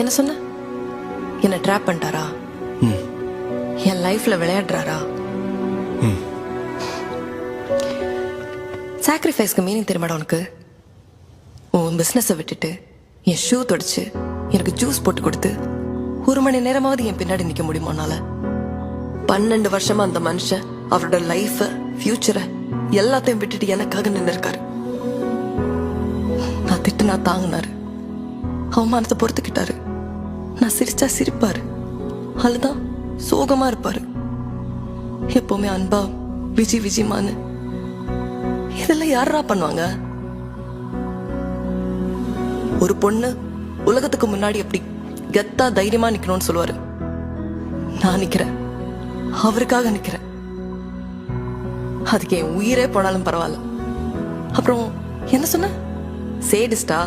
என்ன சொன்ன? என்ன ட்ராப் பண்ணிட்டாரா? என் லைஃப்ல விளையாடுறாரா? சாக்ரிஃபைஸ்க்கு மீனிங் தெரியுமாடா உனக்கு? உன் பிசினஸை விட்டுட்டு என் ஷூ தொடச்சு எனக்கு ஜூஸ் போட்டு கொடுத்து 1 மணி நேரமாவது என் பின்னாடி நிக்க முடியுமா உன்னால? 12 வருஷமா அந்த மனுஷன் அவரோட லைஃப, ஃபியூச்சரை எல்லாத்தையும் விட்டுட்டு எனக்காக நின்று இருக்காரு. நான் திட்டுனா தாங்கினாரு, அவமானத்தை பொறுத்துக்கிட்டாரு. நான் சிரிச்சா சிரிப்பாரு, அழுதா சோகமா இருப்பாரு. எப்பவுமே அன்பா விஜி விஜிமான்னு. இதெல்லாம் யாரா பண்ணுவாங்க? ஒரு பொண்ணு உலகத்துக்கு முன்னாடி எப்படி கெத்தா தைரியமா நிக்கணும்னு சொல்லுவாரு. நான் நிக்கிறேன், அவருக்காக நிக்கிறேன். அதுக்கு என் உயிரே போனாலும் பரவாயில்ல. அப்புறம் என்ன சொன்ன? சேடிஸ்டா?